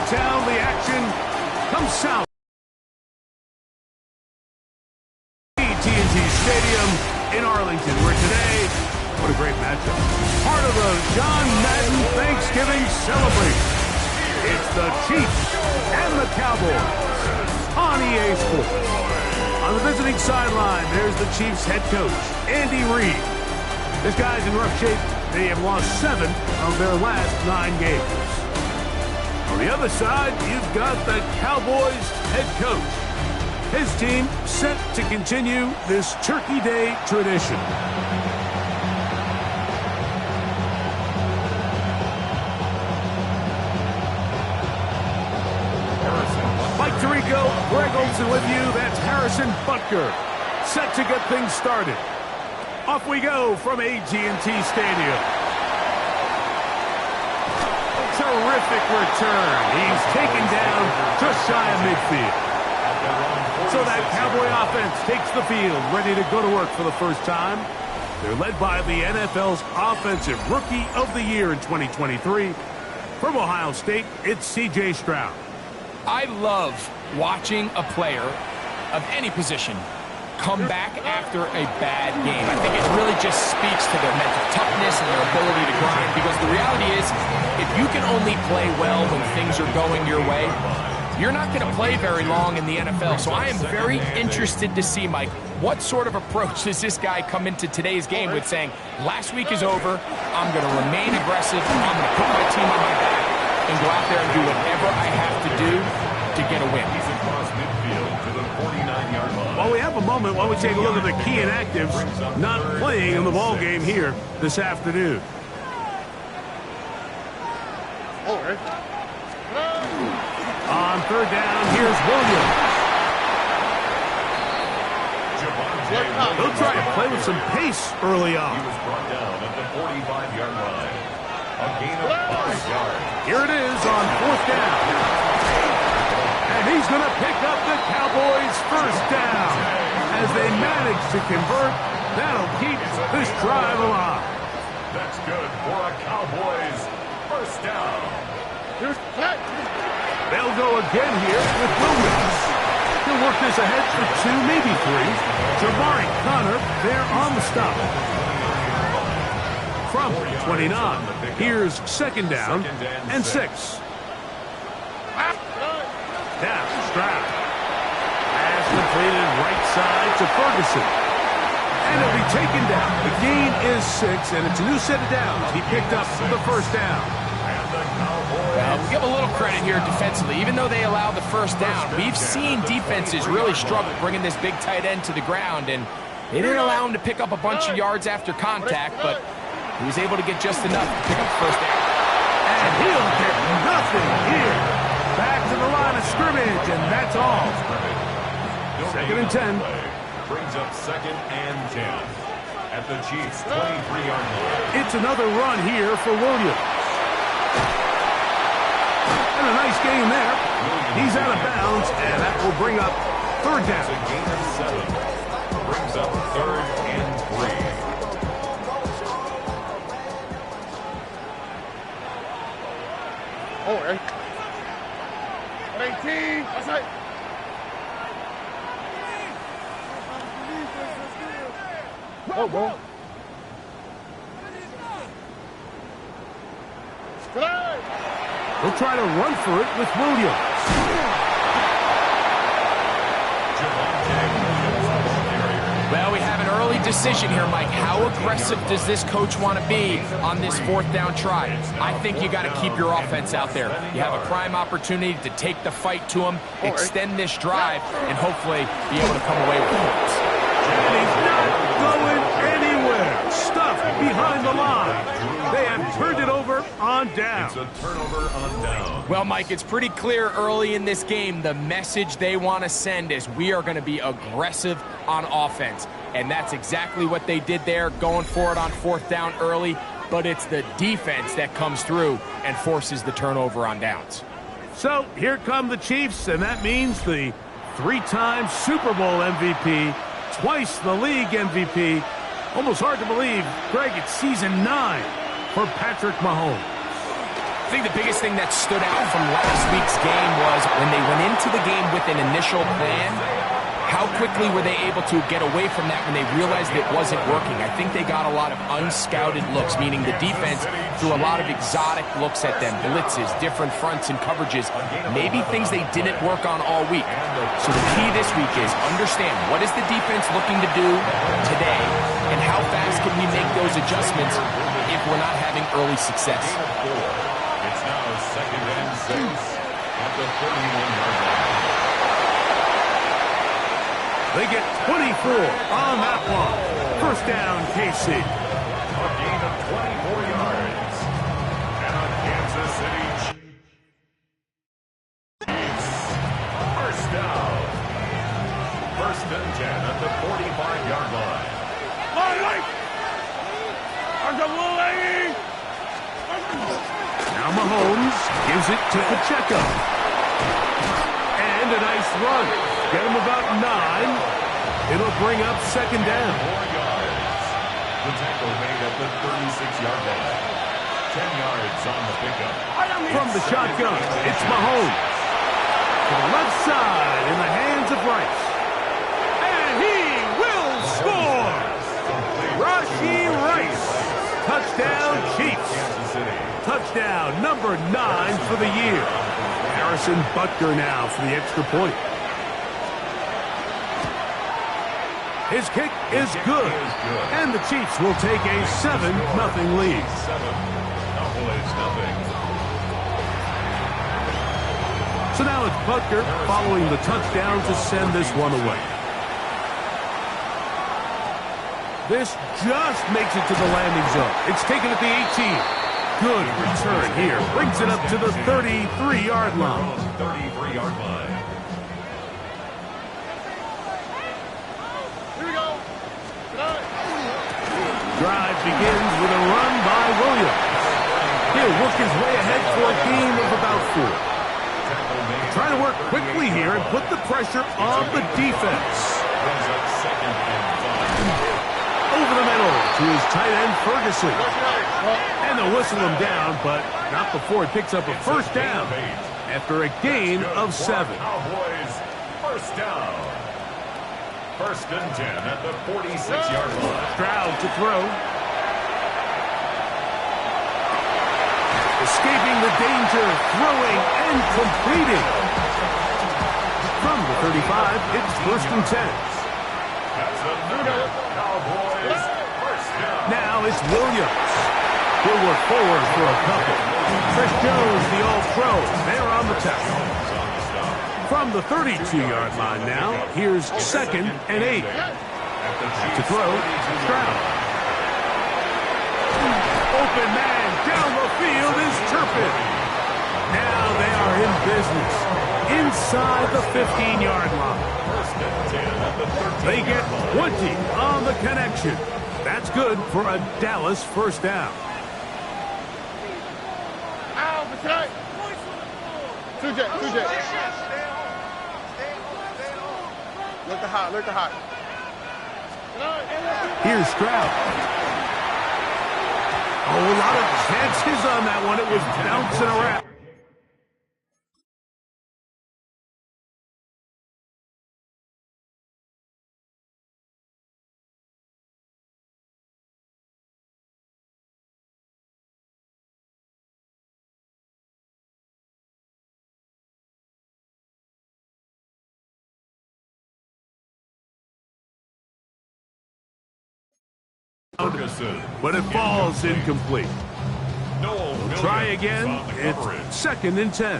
downtown, the action comes south. TNT Stadium in Arlington, where today, what a great matchup. Part of the John Madden Thanksgiving celebration. It's the Chiefs and the Cowboys on EA Sports. On the visiting sideline, there's the Chiefs head coach, Andy Reid. This guy's in rough shape. They have lost 7 of their last 9 games. On the other side, you've got the Cowboys head coach. His team set to continue this Turkey Day tradition. Mike Tirico, Greg Olsen with you. That's Harrison Butker, set to get things started. Off we go from AT&T Stadium. Terrific return. He's taken down just shy of midfield. So that Cowboy offense takes the field, ready to go to work for the first time. They're led by the NFL's Offensive Rookie of the Year in 2023. From Ohio State, it's C.J. Stroud. I love watching a player of any position come back after a bad game. I think it really just speaks to their mental toughness and their ability to grind, because the reality is, if you can only play well when things are going your way, you're not going to play very long in the NFL. So I am very interested to see, Mike, what sort of approach does this guy come into today's game with, saying, last week is over, I'm going to remain aggressive, I'm going to put my team on my back and go out there and do whatever I have to do to get a win. While we have a moment, while we take a look at the key inactives not playing in the ball game here this afternoon. On third down, here's Williams. He'll try to play with some pace early on. He was brought down at the 45-yard line. A gain of 5 yards. Here it is on fourth down. And he's going to pick up the Cowboys' first down. As they manage to convert, that'll keep this drive alive. That's good for a Cowboys first down. They'll go again here with Williams. He'll work this ahead for 2, maybe 3. Jamari Connor there on the stop. From 29, here's second down and 6. Now Stroud. Pass completed right side to Ferguson. And it'll be taken down. The gain is 6, and it's a new set of downs. He picked up the first down. Well, we'll give a little credit here defensively. Even though they allow the first down, we've seen defenses really struggle bringing this big tight end to the ground, and they didn't allow him to pick up a bunch of yards after contact, but he was able to get just enough to pick up the first down. And he'll get nothing here. Back to the line of scrimmage, and that's all. Second and 10. Brings up second and 10 at the Chiefs' 23-yard line. It's another run here for Williams. And a nice game there. He's out of bounds, and that will bring up third down. It's a gain of 7. Brings up third and 3. Oh, 18. That's right. Oh, bro. We'll try to run for it with Williams. Well, we have an early decision here, Mike. How aggressive does this coach want to be on this fourth down try? I think you got to keep your offense out there. You have a prime opportunity to take the fight to him, extend this drive, and hopefully be able to come away with points. And he's not going anywhere. Stuffed behind the line. They have turned it over on down. It's a turnover on down. Well, Mike, it's pretty clear early in this game the message they want to send is we are going to be aggressive on offense. And that's exactly what they did there, going for it on fourth down early. But it's the defense that comes through and forces the turnover on downs. So here come the Chiefs, and that means the 3-time Super Bowl MVP, twice the league MVP. Almost hard to believe, Greg, it's season 9 for Patrick Mahomes. think the biggest thing that stood out from last week's game was when they went into the game with an initial plan, how quickly were they able to get away from that when they realized it wasn't working? I think they got a lot of unscouted looks, meaning the defense threw a lot of exotic looks at them, blitzes, different fronts and coverages, maybe things they didn't work on all week. So the key this week is understand what is the defense looking to do today, and how fast can we make those adjustments if we're not having early success. It's now 2nd and 6 at the 31-yard line. They get 24 on that one. First down, KC. A gain of 24 yards. And on Kansas City Chiefs. First down. 1st and 10 at the 45-yard line. Now Mahomes gives it to Pacheco. And a nice run. Get him about 9. It'll bring up 2nd down. 4 yards. The tackle made at the 36-yard line. 10 yards on the pickup. From the shotgun, it's Mahomes. To the left side in the hands of Rice. And he will score! Rashee Rice. Touchdown, Chiefs. Touchdown number 9 for the year. Harrison Butker now for the extra point. His kick is good. And the Chiefs will take a 7-0 lead. 7-0. So now it's Butker following the touchdown to send this one away. This just makes it to the landing zone. It's taken at the 18. Good return here. Brings it up to the 33-yard line. 33-yard line. Here we go. Drive begins with a run by Williams. He'll work his way ahead for a gain of about 4. Trying to work quickly here and put the pressure on the defense. Over the middle to his tight end, Ferguson. And they'll whistle him down, but not before he picks up a first down after a gain of 7. Cowboys, first down. 1st and 10 at the 46-yard line. Stroud to throw. Escaping the danger, throwing and completing. From the 35, it's 1st and 10. That's another Cowboys, first down. Now it's Williams. He'll work forward for a couple. Chris Jones, the all-pro, there on the tackle. From the 32-yard line now, here's 2nd and 8. To throw, Stroud. Open man down the field is Turpin. Now they are in business. Inside the 15-yard line. They get 20 on the connection. That's good for a Dallas first down. Ow, protect. 2J. Look the hot. Here's Stroud. Oh, a lot of chances on that one. It was bouncing around. But it falls incomplete. They'll try again. It's 2nd and 10.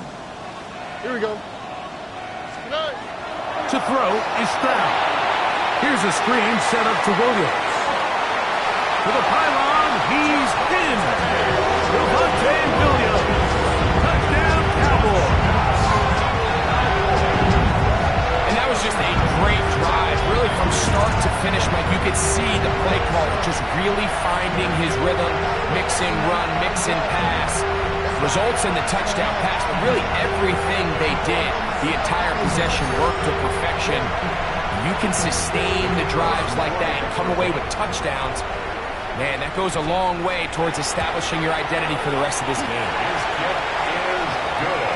Here we go. To throw is Stroud. Here's a screen set up to Williams. To the pylon, he's in. Devontae Williams. Touchdown, Cowboys. And that was just a great drive, really from start to finish, Mike. You could see the play caller just really finding his rhythm, mix and run, mix and pass. Results in the touchdown pass, but really everything they did, the entire possession worked to perfection. You can sustain the drives like that and come away with touchdowns. Man, that goes a long way towards establishing your identity for the rest of this game. His kick is good.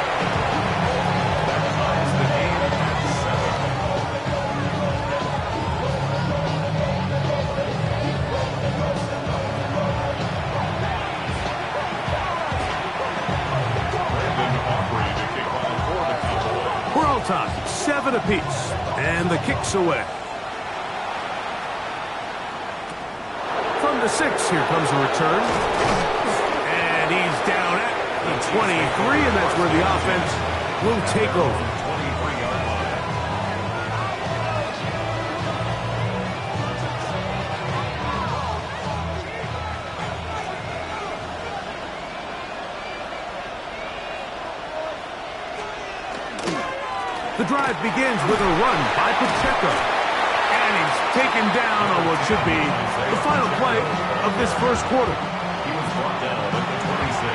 That ties the game at 7. We're all tied, 7 apiece, and the kick's away. From the 6, here comes a return. And he's down at the 23, and that's where the offense will take over. 23-yard line. The drive begins with a run by Pacheco. And he's taken down on what should be the final play of this first quarter. He was brought down at the 26.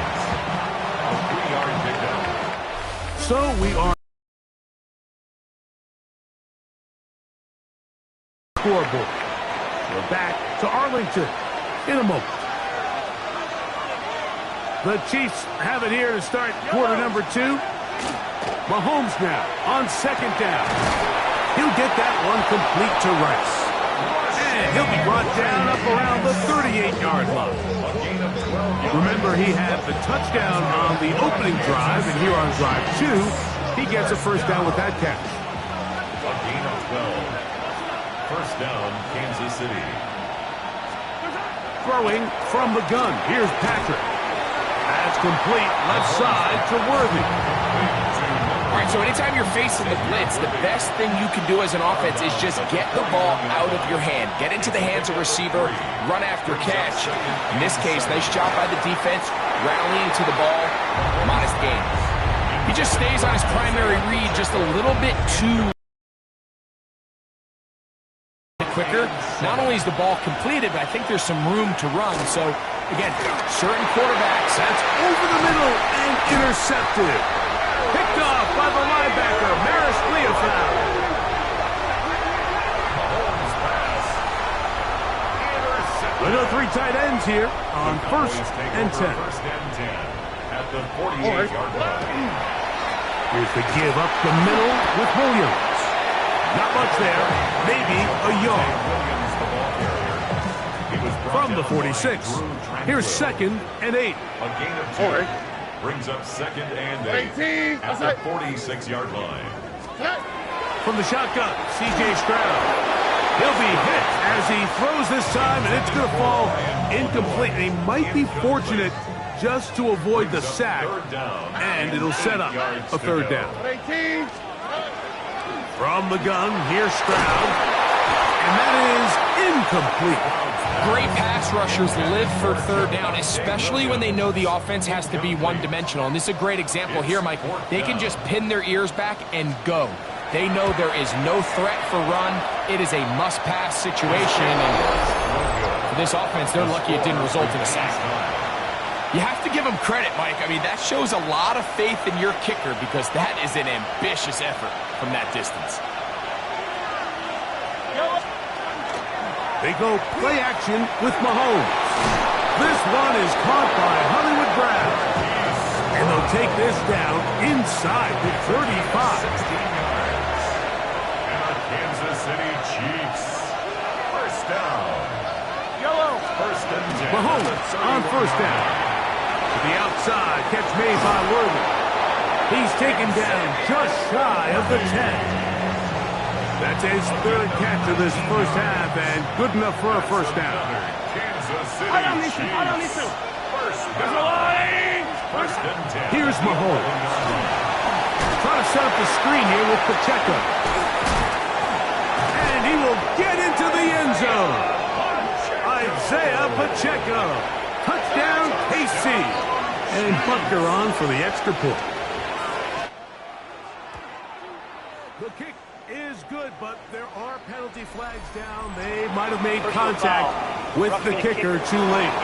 A 3-yard pickup. So we are scoreboard. We're back to Arlington in a moment. The Chiefs have it here to start quarter number 2. Mahomes now on second down. He'll get that one complete to Rice. And he'll be brought down up around the 38-yard line. Remember, he had the touchdown on the opening drive, and here on drive 2, he gets a first down with that catch. A gain of 12. First down, Kansas City. Throwing from the gun. Here's Patrick. That's complete left side to Worthy. All right, so anytime you're facing the blitz, the best thing you can do as an offense is just get the ball out of your hand. Get into the hands of receiver, run after catch. In this case, nice job by the defense, rallying to the ball, modest gain. He just stays on his primary read just a little bit too quicker. Not only is the ball completed, but I think there's some room to run. So, again, certain quarterbacks, that's over the middle and intercepted. Picked off by the linebacker, Maris Leofau. Mahomes pass. Intercepted. Another 3 tight ends here on first and 10. First and 10 at the 48-yard line. Here's the give up the middle with Williams. Not much there, maybe a yard. Williams, the ball carrier. He was brought From the down by 46, Drew here's Tranquil. 2nd and 8. A gain of 2 brings up 2nd and 8 at the 46-yard line. From the shotgun, C.J. Stroud. He'll be hit as he throws this time, and it's going to fall incomplete. And he might be fortunate just to avoid the sack, and it'll set up a third down. From the gun, here's Stroud, and that is incomplete. great pass rushers live for third down, especially when they know the offense has to be one-dimensional. And this is a great example here, Mike. They can just pin their ears back and go. They know there is no threat for run. It is a must-pass situation. And for this offense, they're lucky it didn't result in a sack. You have to give them credit, Mike. I mean, that shows a lot of faith in your kicker because that is an ambitious effort from that distance. They go play action with Mahomes. This one is caught by Hollywood Brown. And they'll take this down inside the 35. 16 yards. And the Kansas City Chiefs. First down. First and 10. Mahomes on first down. To the outside, catch made by Worthy. He's taken down just shy of the 10. That's his third catch of this first half, and good enough for a first down. Kansas City Chiefs. First down. First and 10. Here's Mahomes. Trying to set up the screen here with Pacheco. And he will get into the end zone. Isaiah Pacheco. Touchdown, KC. And Butker on for the extra point. The kick is good, but there are penalty flags down. They might have made contact with the kicker too late.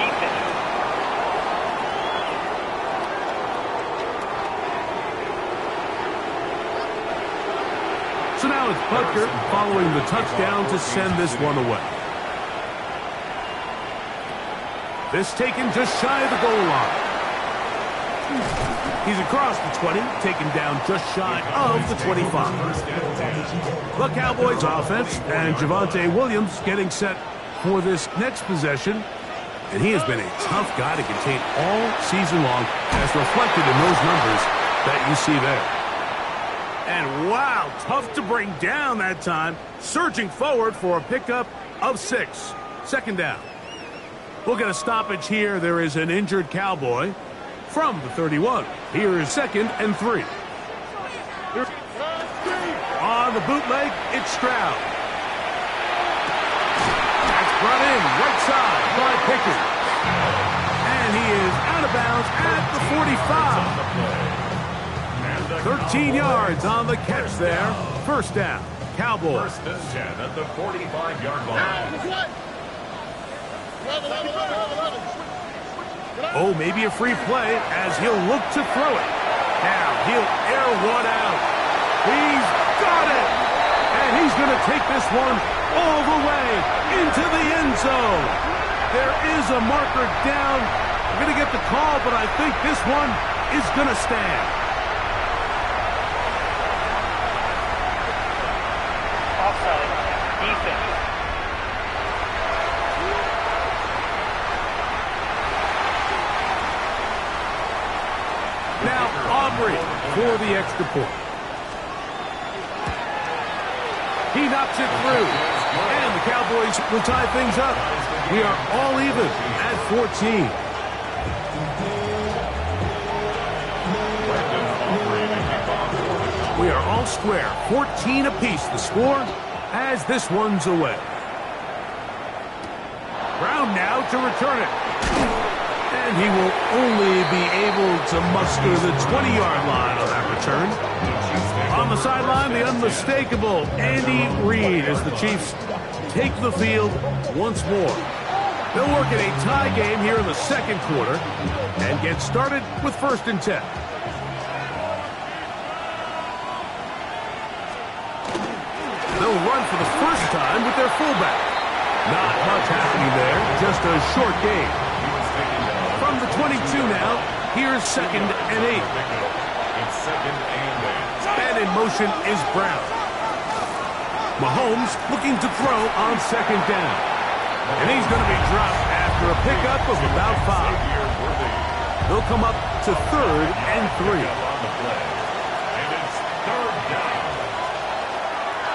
So now it's Butker following the touchdown to send this one away. This taken just shy of the goal line. He's across the 20, taken down just shy of the 25. The Cowboys offense and Javonte Williams getting set for this next possession. And he has been a tough guy to contain all season long, as reflected in those numbers that you see there. And wow, tough to bring down that time. Surging forward for a pickup of 6. Second down. We'll get a stoppage here. There is an injured Cowboy from the 31. Here is 2nd and 3. On the bootleg, it's Stroud. That's brought in right side by Pickett. And he is out of bounds at the 45. 13 yards on the catch there. First down, Cowboys. 1st and 10 at the 45-yard line. Oh, maybe a free play as he'll look to throw it. Now he'll air one out. He's got it. And he's going to take this one all the way into the end zone. There is a marker down. I'm going to get the call, but I think this one is going to stand. Offside. Defense. Now Aubrey for the extra point. He knocks it through. And the Cowboys will tie things up. We are all even at 14. We are all square. 14 apiece the score as this one's away. Brown now to return it. And he will only be able to muster the 20-yard line on that return. On the sideline, the unmistakable Andy Reid as the Chiefs take the field once more. They'll work in a tie game here in the second quarter and get started with 1st and 10. They'll run for the first time with their fullback. Not much happening there, just a short game. From the 22 now, here's 2nd and 8. It's 2nd and 8. And in motion is Brown. Mahomes looking to throw on 2nd down. And he's going to be dropped after a pickup of about 5. They'll come up to 3rd and 3. And it's 3rd down.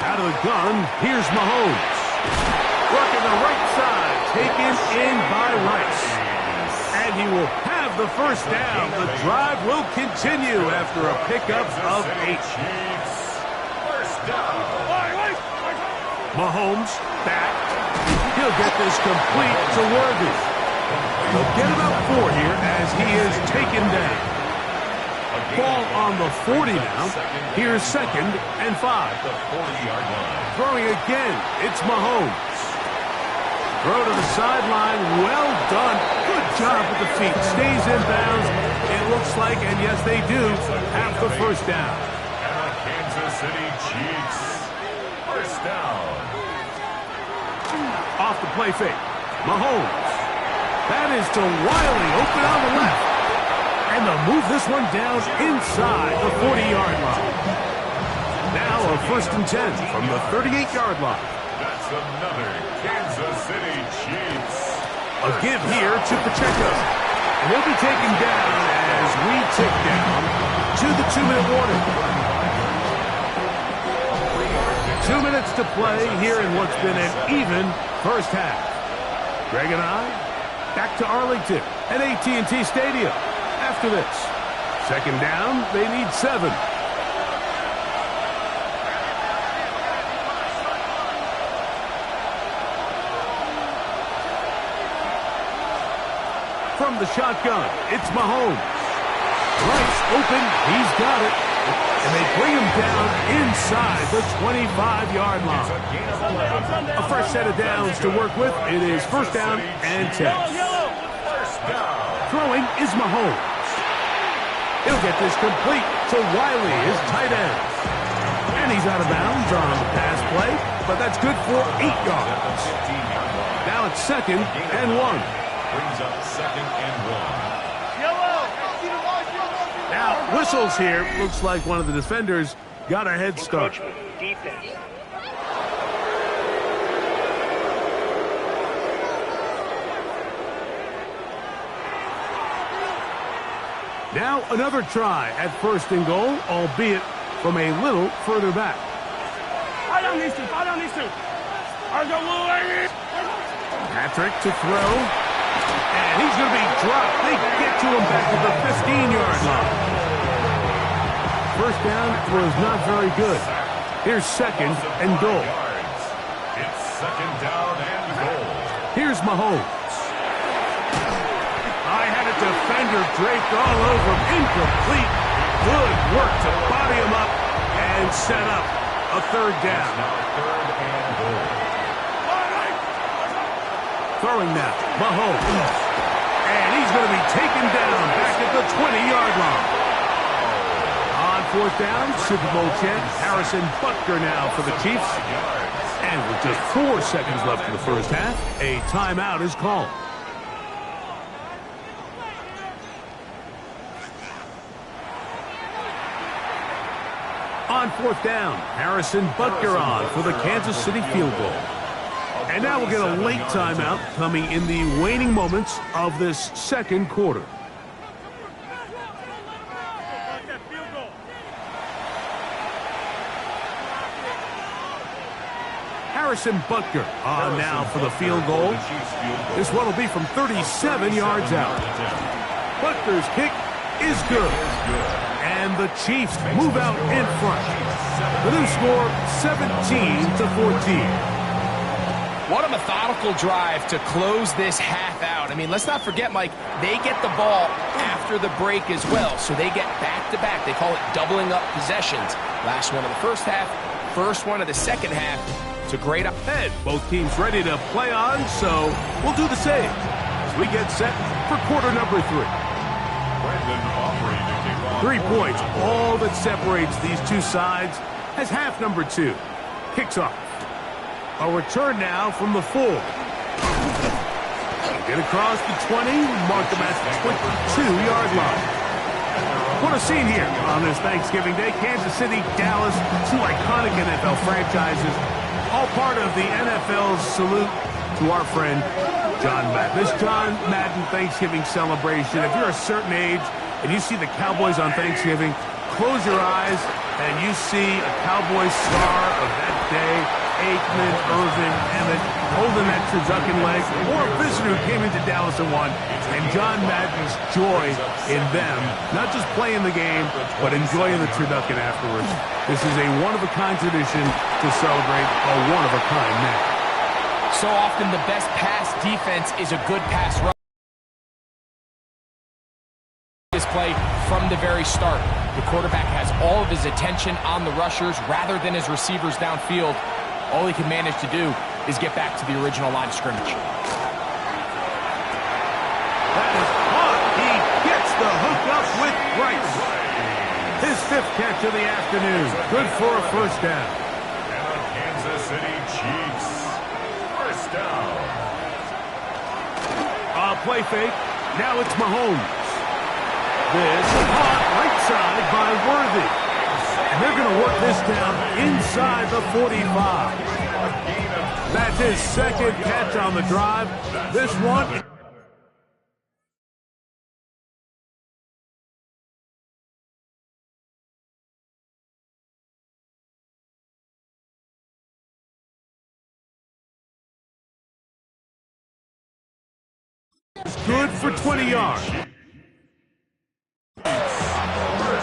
Out of the gun, here's Mahomes. Working the right side, taken in by Rice. And he will have the first down. The drive will continue after a pickup of 8. First down. Mahomes back. He'll get this complete to Worthy. He'll get about 4 here as he is taken down. Ball on the 40 now. Here's 2nd and 5. The 40-yard line. Throwing again, it's Mahomes. Throw to the sideline, well done. Good job with the feet. Stays in bounds, it looks like, and yes, they do have the first down. And the Kansas City Chiefs. First down. Off the play fake, Mahomes. That is to Wiley, open on the left. And they'll move this one down inside the 40-yard line. Now a 1st and 10 from the 38-yard line. That's another Kansas City Chiefs. A give here to Pacheco. And he'll be taken down as we tick down to the 2-minute warning. 2 minutes to play here in what's been an even first half. Greg and I back to Arlington at AT&T Stadium. After this, 2nd down, they need 7. From the shotgun, it's Mahomes. Rice open, he's got it. And they bring him down inside the 25-yard line. A fresh set of downs to work with. It is 1st down and 10. Throwing is Mahomes. He'll get this complete to Wiley, his tight end. And he's out of bounds on the pass play, but that's good for 8 yards. Now it's 2nd and 1. brings up 2nd and 1. Now, whistles here. Looks like one of the defenders got a head start. Defense. Now another try at 1st and goal, albeit from a little further back. Patrick to throw, and he's going to be dropped. They get to him back to the 15-yard line. First down was not very good. Here's 2nd and goal. It's 2nd down and goal. Here's Mahomes. I had a defender draped all over him. Incomplete. Good work to body him up and set up a 3rd down. Now 3rd and goal. Throwing now. Mahomes. And he's going to be taken down back at the 20-yard line. On 4th down, Super Bowl champ Harrison Butker now for the Chiefs. And with just 4 seconds left in the first half, a timeout is called. On 4th down, Harrison Butker on for the Kansas City field goal. And now we'll get a late timeout coming in the waning moments of this 2nd quarter. Harrison Butker on now for the field goal. This one will be from 37 yards out. Butker's kick is good. And the Chiefs move out in front. The new score, 17-14. What a methodical drive to close this half out. I mean, let's not forget, Mike, they get the ball after the break as well, so they get back-to-back. They call it doubling up possessions. Last one of the first half, first one of the second half. It's a great head. Both teams ready to play on, so we'll do the same as we get set for quarter number 3. 3 points, all that separates these two sides as half number 2 kicks off. A return now from the 4. Get across the 20, mark them at the 22-yard line. What a scene here on this Thanksgiving Day. Kansas City, Dallas, 2 iconic NFL franchises, all part of the NFL's salute to our friend John Madden. This John Madden Thanksgiving celebration, if you're a certain age and you see the Cowboys on Thanksgiving, close your eyes and you see a Cowboys star of that day, Aikman, Irvin, Emmett, holding that turducken leg, or a visitor who came into Dallas and won, and John Madden's joy in them, not just playing the game, but enjoying the turducken afterwards. This is a one-of-a-kind tradition to celebrate a one-of-a-kind man. So often the best pass defense is a good pass rush. This play from the very start. The quarterback has all of his attention on the rushers rather than his receivers downfield. All he can manage to do is get back to the original line of scrimmage. That is caught. He gets the hook up with Rice. His 5th catch of the afternoon. Good for a first down. And the Kansas City Chiefs. First down. Play fake. Now it's Mahomes. This caught right side by Worthy. And they're going to work this down inside the 45. That's his 2nd catch on the drive. This one... good for 20 yards.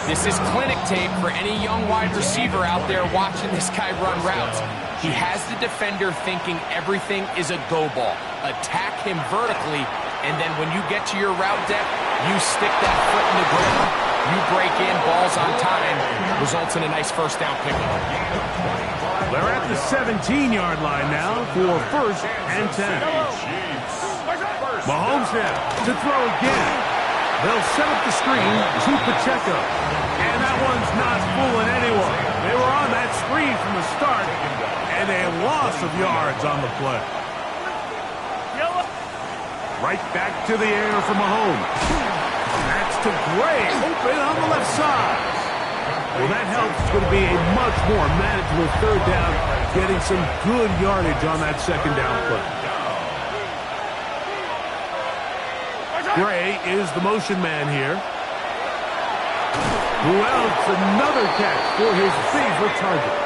This is clinic tape for any young wide receiver out there watching this guy run routes. He has the defender thinking everything is a go ball. Attack him vertically, and then when you get to your route depth, you stick that foot in the ground, you break in, balls on time, results in a nice first down pickup. They're at the 17-yard line now for 1st and 10. Mahomes now to throw again. They'll set up the screen to Pacheco. And that one's not fooling anyone. They were on that screen from the start, and a loss of yards on the play. Right back to the air for Mahomes. That's to Gray, open on the left side. Well, that helps. It's going to be a much more manageable third down, getting some good yardage on that second down play. Gray is the motion man here. Who else? Another catch for his favorite target.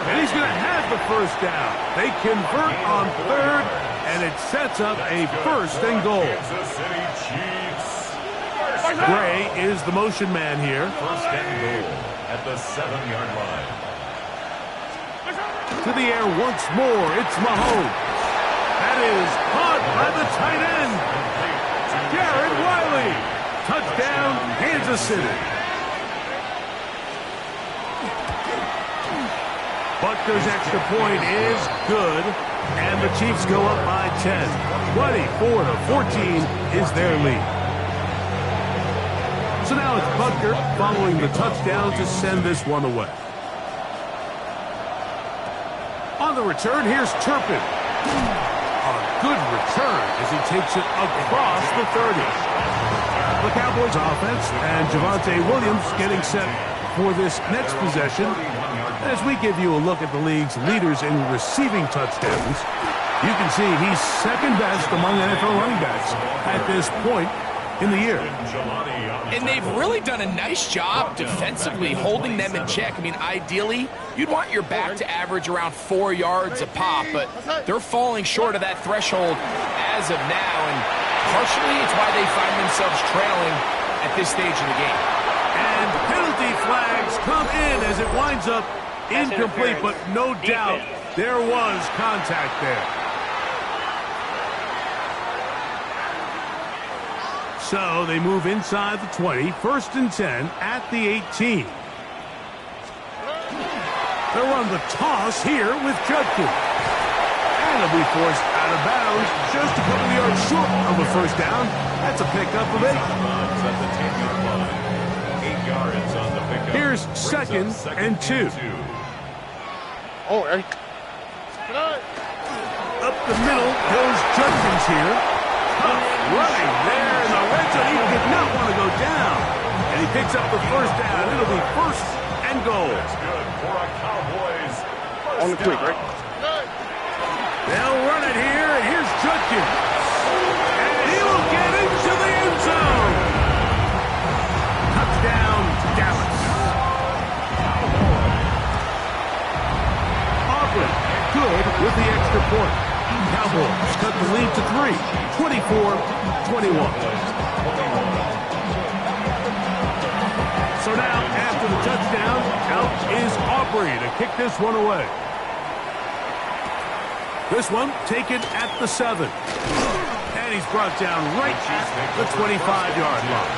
And he's going to have the first down. They convert on third, and it sets up a first and goal. Gray is the motion man here. First and goal at the 7-yard line. To the air once more. It's Mahomes. That is caught by the tight end. Garrett Wiley. Touchdown, Kansas City. Butker's extra point is good, and the Chiefs go up by 10. 24-14 is their lead. So now it's Butker following the touchdown to send this one away. On the return, here's Turpin. A good return as he takes it across the 30. The Cowboys offense and Javonte Williams getting set for this next possession. As we give you a look at the league's leaders in receiving touchdowns, you can see he's second best among NFL running backs at this point in the year. And they've really done a nice job defensively holding them in check. I mean, ideally, you'd want your back to average around 4 yards a pop, but they're falling short of that threshold as of now, and partially it's why they find themselves trailing at this stage of the game. And penalty flags come in as it winds up incomplete, but no doubt there was contact there. So they move inside the 20, 1st and 10 at the 18. They'll run the toss here with Judkins. And it'll be forced out of bounds just a couple yards short of a first down. That's a pickup of 8. Here's 2nd and 2. Oh, hey. Up the middle goes Judkins here. Running there in the red zone. He did not want to go down. And he picks up the first down. It'll be 1st and goal. That's good for a Cowboys. On the quick, right? They'll run it here, and here's Judkins. And he will get into the end zone. Touchdown, Dallas. Aubrey, good with the extra point. Cowboys cut the lead to 3, 24-21. So now, after the touchdown, out is Aubrey to kick this one away. This one taken at the 7. And he's brought down right at the 25-yard line.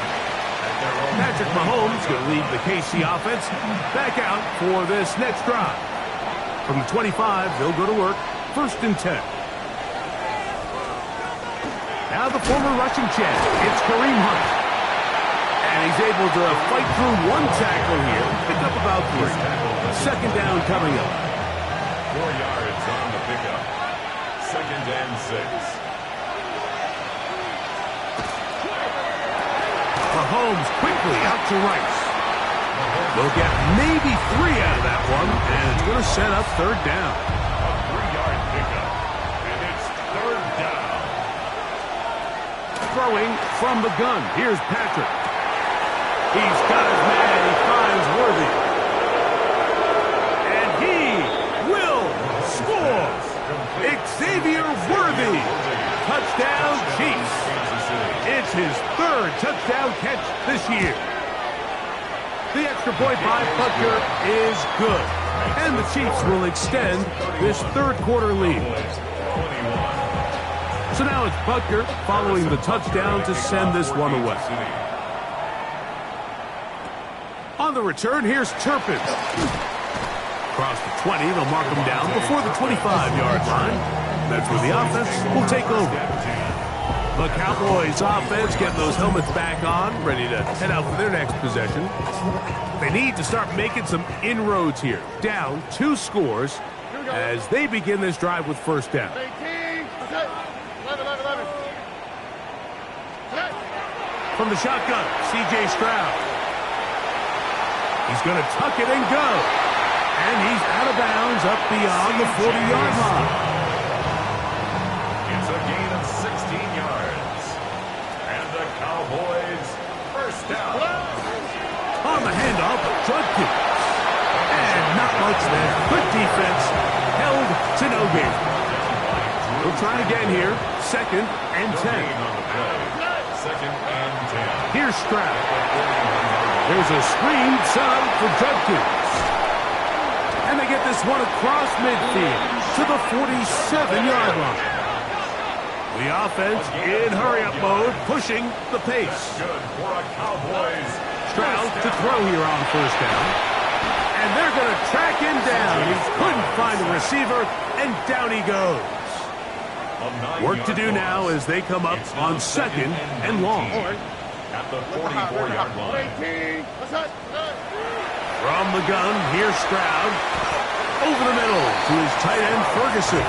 Patrick Mahomes going to lead the KC offense back out for this next drive. From the 25, they'll go to work, 1st and 10. Now the former rushing champ, it's Kareem Hunt. And he's able to fight through one tackle here, pick up about 3. 2nd down coming up. 4 yards on the pickup. 2nd and 6. Mahomes quickly out to Rice. They'll get maybe 3 out of that one, and it's going to set up 3rd down. A 3-yard pickup. And it's 3rd down. Throwing from the gun. Here's Patrick. He's got his man. He finds Worthy. And he will score. Xavier Worthy. Touchdown, Chiefs. It's his 3rd touchdown catch this year. The extra point by Butker is good. And the Chiefs will extend this 3rd quarter lead. So now it's Butker following the touchdown to send this one away. On the return, here's Turpin. Across the 20, they'll mark him down before the 25-yard line. That's where the offense will take over. The Cowboys offense getting those helmets back on, ready to head out for their next possession. They need to start making some inroads here. Down 2 scores as they begin this drive with 1st down. from the shotgun, C.J. Stroud. He's going to tuck it and go. And he's out of bounds up beyond the 40-yard line. It's a gain of 16 yards. And the Cowboys first down. On the handoff, Judkins. And not much there. Good defense. Held to no gain. We'll try again here. 2nd and 10. Second and 10. Here's Stroud. There's a screen sub for Judkins. And they get this one across midfield to the 47-yard line. The offense in hurry-up mode, pushing the pace. Good for a Cowboys. Stroud to throw here on first down. And they're going to track him down. He couldn't find the receiver, and down he goes. Work to do now as they come up on 2nd and long. At the 44-yard line. From the gun, here's Stroud. Over the middle to his tight end, Ferguson.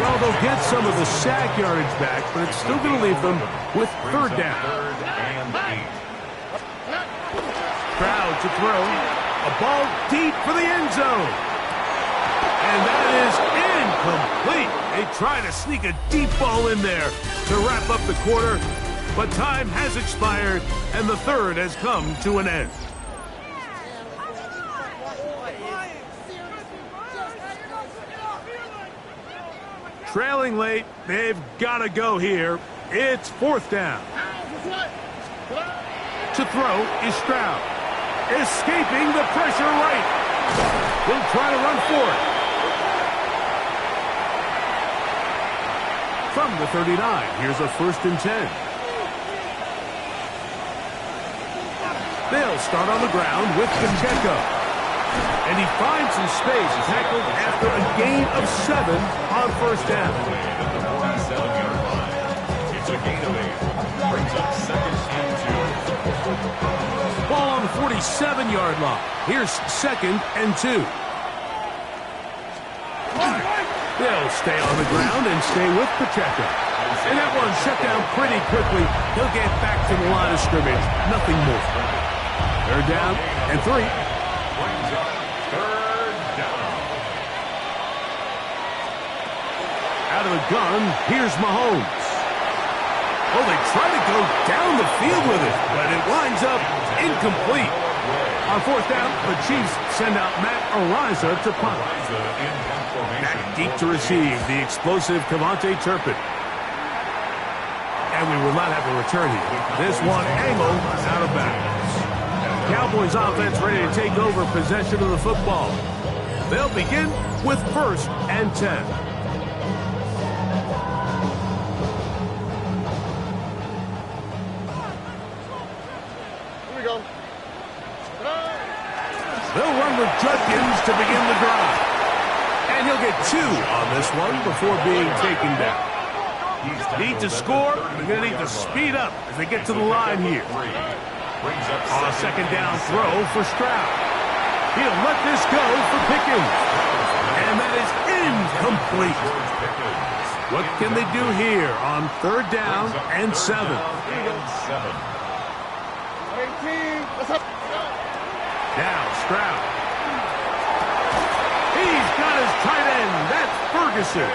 Well, they'll get some of the sack yardage back, but it's still going to leave them with 3rd down. Stroud to throw. A ball deep for the end zone. And that is incomplete. They try to sneak a deep ball in there to wrap up the quarter, but time has expired, and the 3rd has come to an end. Trailing late, they've got to go here. It's 4th down. To throw is Stroud. Escaping the pressure right. He'll try to run for it. From the 39, here's a 1st and 10. They'll start on the ground with Pacheco. And he finds some space, tackled after a gain of 7 on first down. At the 47-yard line. It's a gain of 8. Brings up 2nd and 2. Ball on the 47-yard line. Here's 2nd and 2. They'll stay on the ground and stay with Pacheco. And that one shut down pretty quickly. He'll get back to the line of scrimmage. Nothing more. 3rd down and 3. Brings up 3rd down. Out of the gun, here's Mahomes. Oh, they try to go down the field with it, but it winds up incomplete. On 4th down, the Chiefs send out Matt Ariza to punt. Back deep to receive the explosive Cavante Turpin. And we will not have a return here. This one angled out of bounds. Cowboys offense ready to take over possession of the football. They'll begin with 1st and 10. Here we go. They'll run with Judkins to begin the drive. And he'll get 2 on this one before being taken down. Need to score. They're going to need to speed up as they get to the line here. On a 2nd down throw for Stroud. He'll let this go for Pickens. And that is incomplete. What can they do here on 3rd down and 7? Now Stroud. He's got his tight end. That's Ferguson.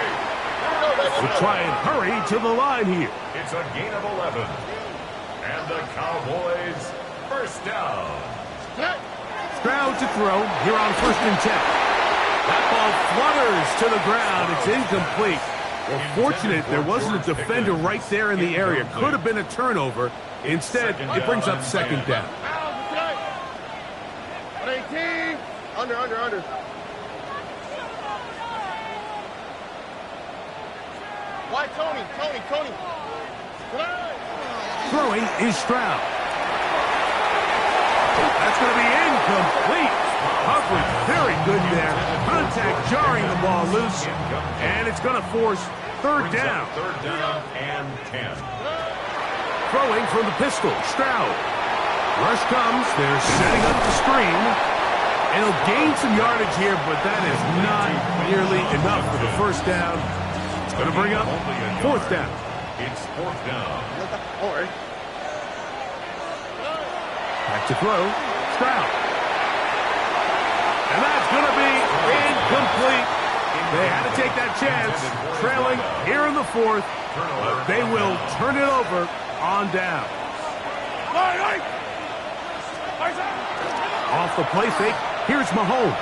We'll try and hurry to the line here. It's a gain of 11. And the Cowboys first down. Stroud to throw here on 1st and 10. That ball flutters to the ground. It's incomplete. Well, fortunate there wasn't a defender right there in the area. Could have been a turnover. Instead, it brings up 2nd down. Under. Why, Tony? Throwing is Stroud. That's going to be incomplete. Coverage very good there. Contact jarring the ball loose. And it's going to force 3rd down. 3rd down and 10. Throwing from the pistol, Stroud. Rush comes. They're setting up the screen. And he'll gain some yardage here, but that is not nearly enough for the first down. It's going to bring up 4th down. It's 4th down. Back to throw. Stroud. And that's going to be incomplete. They had to take that chance, trailing here in the fourth. But they will turn it over on down. Off the play fake, here's Mahomes.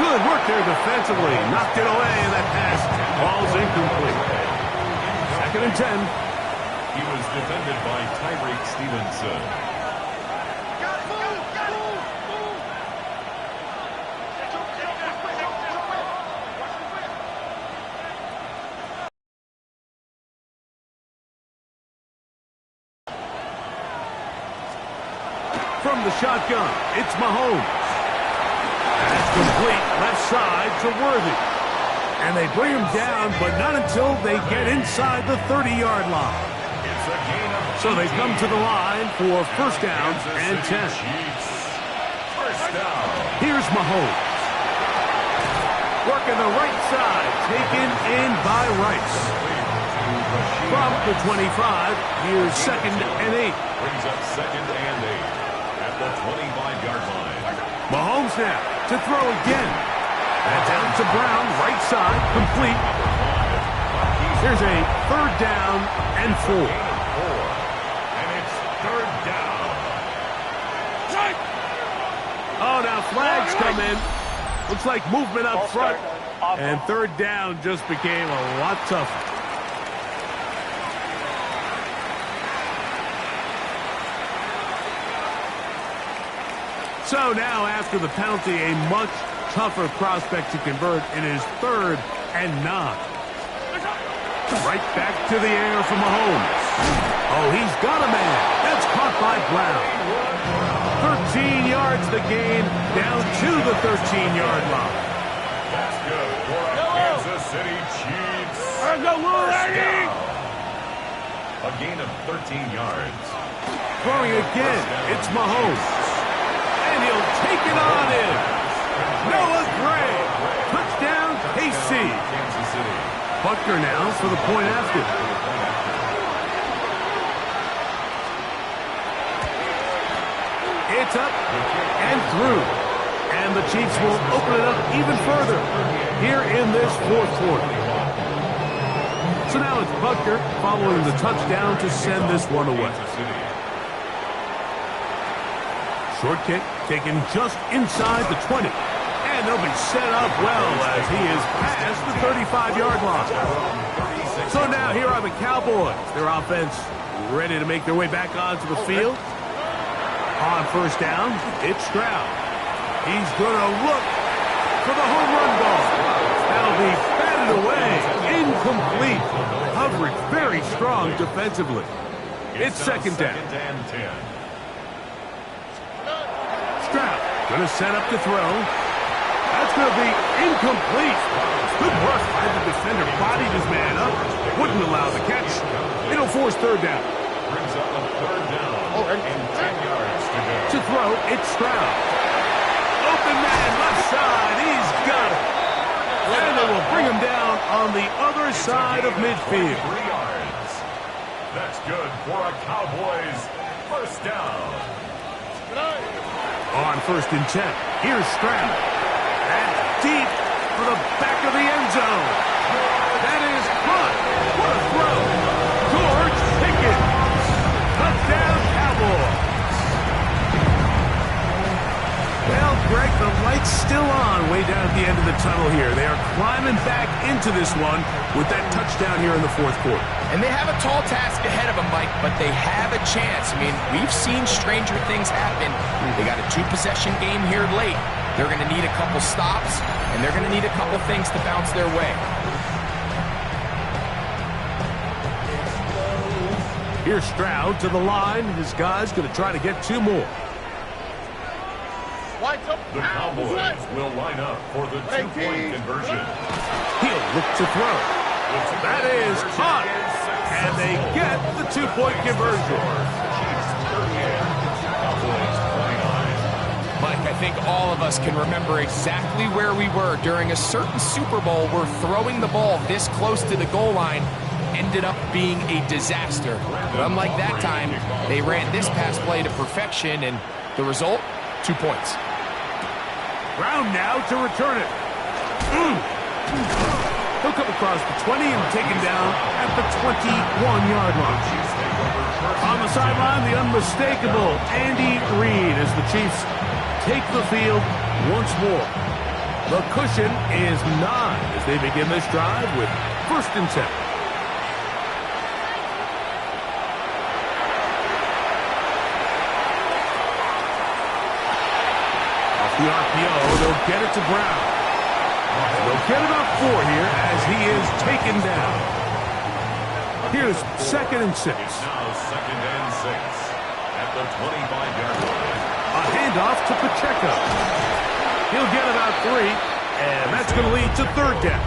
Good work there defensively. Knocked it away, and that pass falls incomplete. 2nd and 10. He was defended by Tyreek Stevenson. From the shotgun, it's Mahomes. That's complete left side to Worthy. And they bring him down, but not until they get inside the 30-yard line. So they come to the line for first down and 10. Here's Mahomes. Working the right side, taken in by Rice. From the 25, here's 2nd and 8. Brings up 2nd and 8 at the 25-yard line. Mahomes now to throw again. That's out to Brown, right side, complete. Here's a 3rd down and 4. And it's 3rd down. Oh, now flags come in. Looks like movement up front. And 3rd down just became a lot tougher. So now, after the penalty, a much tougher prospect to convert. It is 3rd and 9. Right back to the air for Mahomes. Oh, he's got a man. That's caught by Brown. 13 yards the gain, down to the 13-yard line. That's good for a Kansas City Chiefs. First down. A gain of 13 yards. Throwing again, it's Mahomes. And he'll take it on in. Noah Gray. Touchdown, KC. Kansas City. Buckner now for the point after. It's up and through. And the Chiefs will open it up even further here in this 4th quarter. So now it's Buckner following the touchdown to send this one away. Short kick taken just inside the 20. And they'll be set up well as he is past the 35-yard line. So now here are the Cowboys. Their offense ready to make their way back onto the field. On first down, it's Stroud. He's going to look for the home run ball. That'll be batted away. Incomplete. Coverage very strong defensively. It's 2nd down. Stroud going to set up to throw. That's going to be incomplete. Good work by the defender. Bodied his man up. Wouldn't allow the catch. It'll force 3rd down. Brings up a 3rd down and 10 yards to go. To throw, it's Stroud. Open man, left side. He's got it. And they will bring him down on the other side of midfield. 3 yards. That's good for a Cowboys first down. On 1st and 10, here's Stroud. And deep for the back of the end zone. That is caught. What a throw. George Pickens. Touchdown, Cowboys. Well, Greg, the light's still on way down at the end of the tunnel here. They are climbing back into this one with that touchdown here in the 4th quarter. And they have a tall task ahead of them, Mike, but they have a chance. I mean, we've seen stranger things happen. They got a 2-possession game here late. They're going to need a couple stops, and they're going to need a couple things to bounce their way. Here's Stroud to the line. His guy's going to try to get 2 more. The Cowboys will line up for the 2-point conversion. He'll look to throw. That is caught. And they get the 2-point conversion. Mike, I think all of us can remember exactly where we were during a certain Super Bowl where throwing the ball this close to the goal line ended up being a disaster. But unlike that time, they ran this pass play to perfection, and the result, 2 points. Brown now to return it. He'll come across the 20 and taken down at the 21-yard line. On the sideline, the unmistakable Andy Reid as the Chiefs take the field once more. The cushion is 9 as they begin this drive with 1st and 10. Off the RPO, they'll get it to Brown. They'll get about 4 here as he is taken down. Here's 2nd and 6. Now 2nd and 6 at the 25-yard line. A handoff to Pacheco. He'll get about 3, and that's going to lead to 3rd down.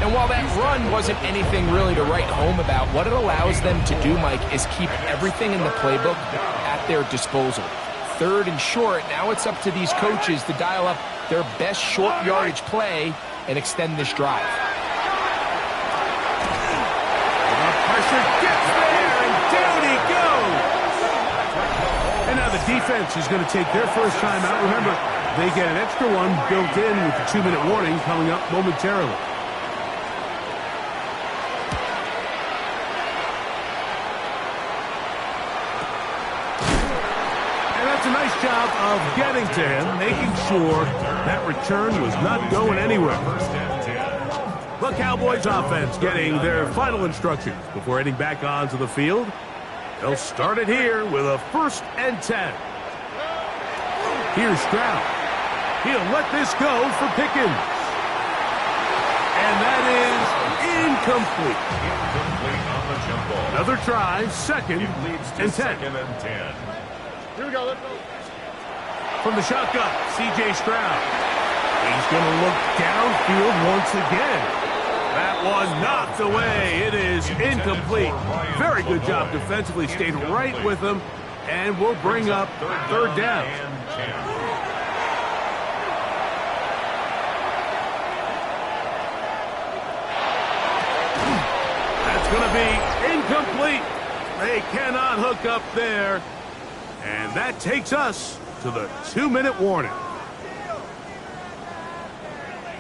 And while that run wasn't anything really to write home about, what it allows them to do, Mike, is keep everything in the playbook at their disposal. 3rd and short, now it's up to these coaches to dial up their best short yardage play and extend this drive. Pressure gets there, and down he goes. And now the defense is going to take their first time out. Remember, they get an extra one built in with the 2-minute warning coming up momentarily. And that's a nice job of getting to him, making sure that return was not going anywhere. The Cowboys offense getting their final instructions before heading back onto the field. They'll start it here with a 1st and 10. Here's Stroud. He'll let this go for Pickens. And that is incomplete. Incomplete on the jump ball. Another try, 2nd It leads to and 10. 2nd and 10. Here we go, let's go. From the shotgun, C.J. Stroud. He's going to look downfield once again. That one knocked away. It is incomplete. Very good job defensively. Stayed right with him. And we'll bring up 3rd down. That's going to be incomplete. They cannot hook up there. And that takes us to the 2-minute warning.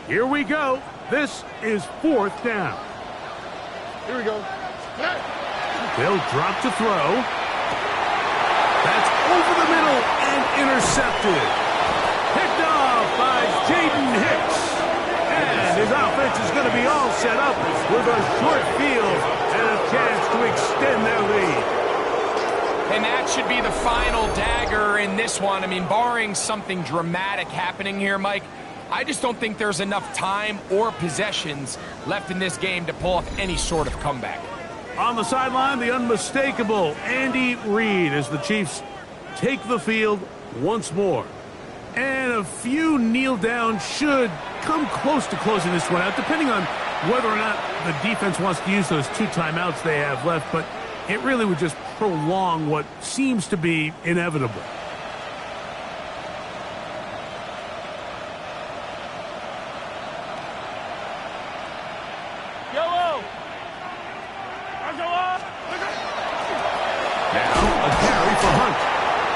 Here we go. This is 4th down. Here we go. They'll drop to throw. That's over the middle and intercepted. Picked off by Jaden Hicks. And his offense is going to be all set up with a short field and a chance to extend their lead. And that should be the final dagger in this one. I mean, barring something dramatic happening here, Mike, I just don't think there's enough time or possessions left in this game to pull off any sort of comeback. On the sideline, the unmistakable Andy Reid as the Chiefs take the field once more. And a few kneel down should come close to closing this one out, depending on whether or not the defense wants to use those 2 timeouts they have left. But it really would just prolong what seems to be inevitable.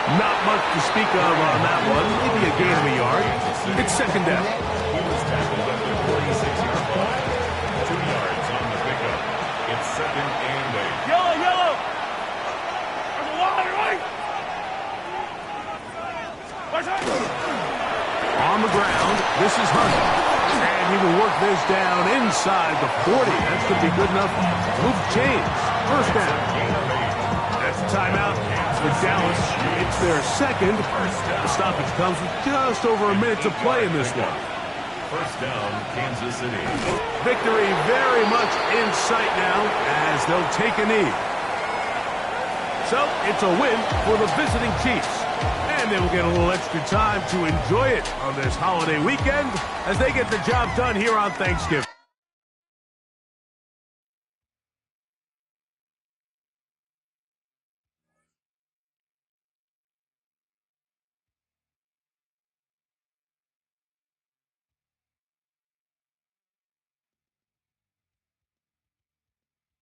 Not much to speak of on that one. Maybe a gain of a yard. It's 2nd down. He was tackled at the 46-yard line. 2 yards on the pickup. It's 2nd and 8. Yellow, yellow. There's a water, right? On the ground, this is Hunt. And he will work this down inside the 40. That's going to be good enough to move the chains. 1st down. That's a timeout for Dallas. It's their 2nd. The stoppage comes with just over a minute to play in this one. 1st down, Kansas City. Victory very much in sight now as they'll take a knee. So it's a win for the visiting Chiefs. And they will get a little extra time to enjoy it on this holiday weekend as they get the job done here on Thanksgiving.